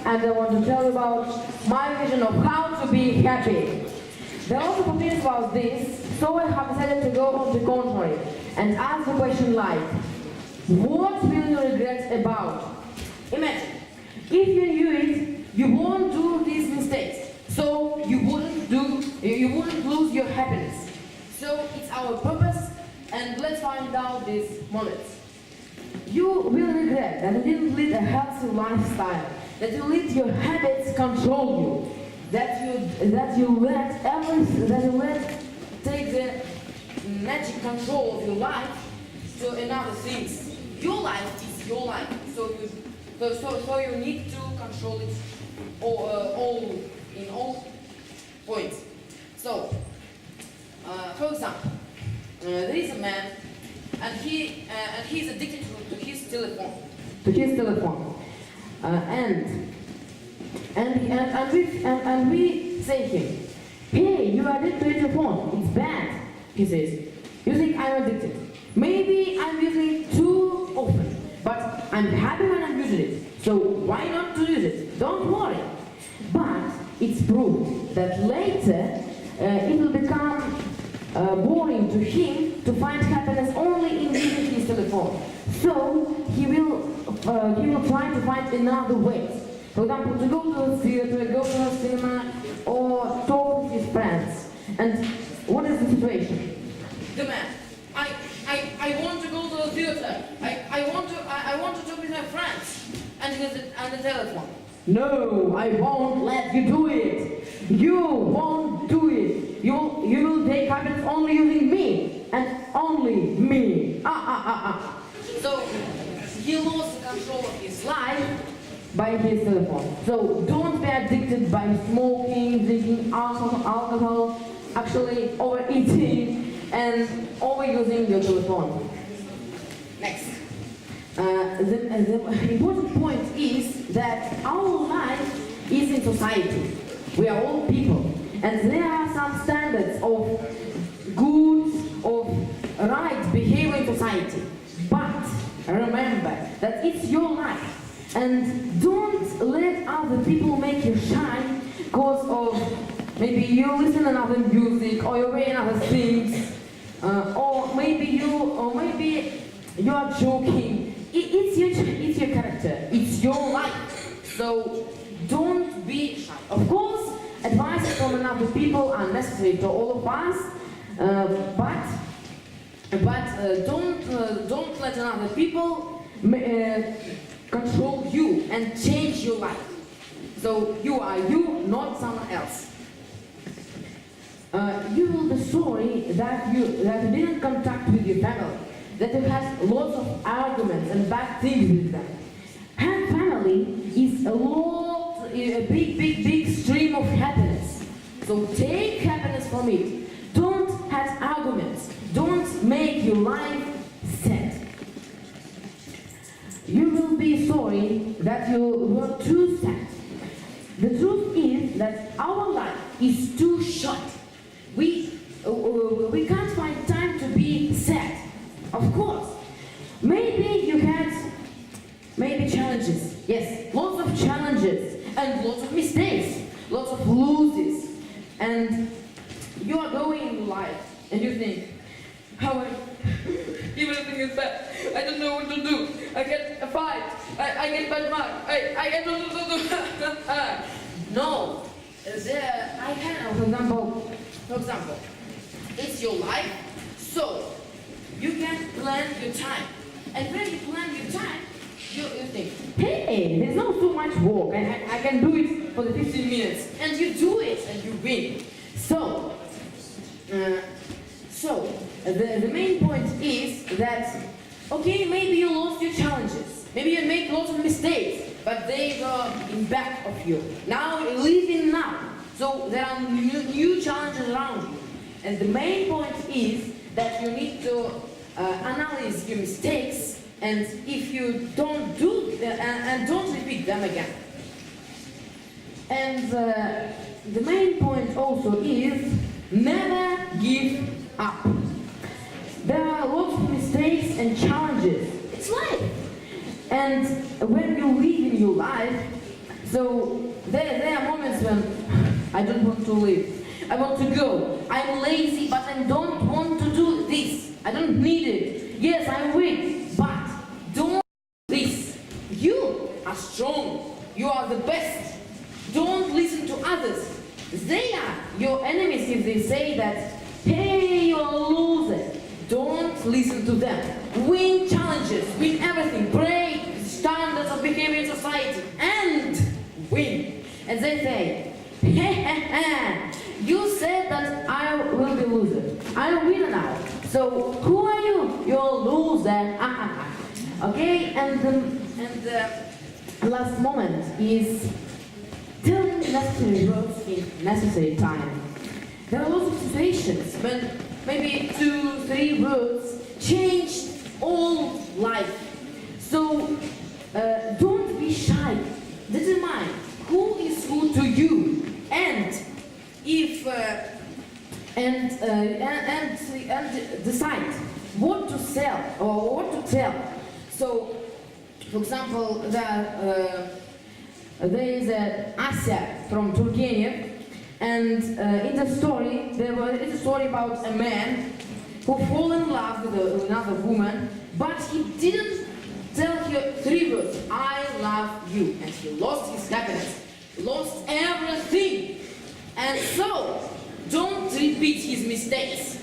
and I want to tell you about my vision of how to be happy. There are lots of opinions about this, so I have decided to go on the contrary and ask the question like, what will you regret about? Imagine, if you knew it, you won't do these mistakes, so you wouldn't lose your happiness. So it's our purpose, and let's find out these moments. You will regret that you didn't lead a healthy lifestyle, that you let your habits control you, that you let take the magic control of your life to another things. Your life is your life, so you need to control it all in all points. So, for example, there is a man, and he's addicted to his telephone. And we say to him, hey, you are addicted to your phone. It's bad. He says, you think I'm addicted? Maybe I'm using it too often, but I'm happy when I'm using it. So why not to use it? Don't worry. But it's proved that later it will become boring to him to find happiness only in using his telephone. So he will try to find another way. For example, to go to the theater, go to the cinema, or talk with his friends. And what is the situation? The man, I want to go to the theater. I want to talk with my friends. And he has on the telephone. No, I won't let you do it. You won't do it. You will take happiness only using me and only me. So he lost the control of his life by his telephone. So don't be addicted by smoking, drinking alcohol, actually overeating and overusing your telephone. Next. The important point is that our life is in society. We are all people, and there are some standards of good, of right behavior in society. But remember that it's your life, and don't let other people make you shy because of maybe you listen to another music or you wear other things, or maybe you are joking. It's your character, it's your life, so don't be shy. Of course, advice from other people are necessary to all of us, but don't let other people control you and change your life. So you are you, not someone else. You will be sorry that you didn't contact with your family, that you had lots of arguments and bad things with them. Have family is a big stream of happiness. So take happiness from it. Don't have arguments. Don't make your life sad. You will be sorry that you were too sad. The truth is that our life is too short. We can't find time to be sad. Of course. Maybe you had challenges. Yes, lots of challenges and lots of mistakes, lots of losses. And you are going in life and you think, everything is bad. I don't know what to do. I get a fight. I get bad mark. I get No. For example, it's your life, so you can plan your time. And when you plan your time, you think, hey, there's not so much work. I can do it for the 15 minutes. And you do it and you win. So the main point is that, okay, maybe you lost your challenges. Maybe you made lots of mistakes, but they were in back of you. Now you live in now. So there are new challenges around you. And the main point is that you need to analyze your mistakes, and if you don't do and don't repeat them again. And the main point also is never give up. There are lots of mistakes and challenges. It's life. And when you live in your life, So there are moments when I don't want to live. I want to go. I'm lazy, but I don't want to do this. I don't need it. Yes, I'm weak, but don't do this. You are strong. You are the best. Don't listen to others. They are your enemies if they say that, hey, you're a loser. Don't listen to them. Win challenges, win everything, break standards of behavior in society, and win. And they say, you said that I will be loser. I'm a winner now. So who are you? You're a loser. Okay, and the last moment is telling necessary words in necessary time. There are lots of situations when maybe 2-3 words change all life. So don't be shy. Determine who is who to you, and if and decide what to sell or what to tell. So, for example, there is Asya from Turkey, and in the story it's a story about a man who fell in love with another woman, but he didn't tell her 3 words, I love you, and he lost his happiness, lost everything. And so, don't repeat his mistakes.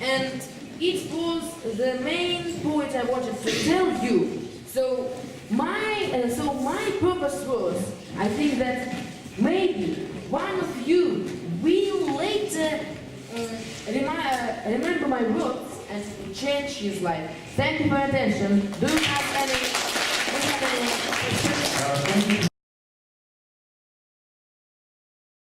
And it was the main point I wanted to tell you. So my purpose was, I think that maybe one of you will later remember my words and change his life. Thank you for your attention. Do you have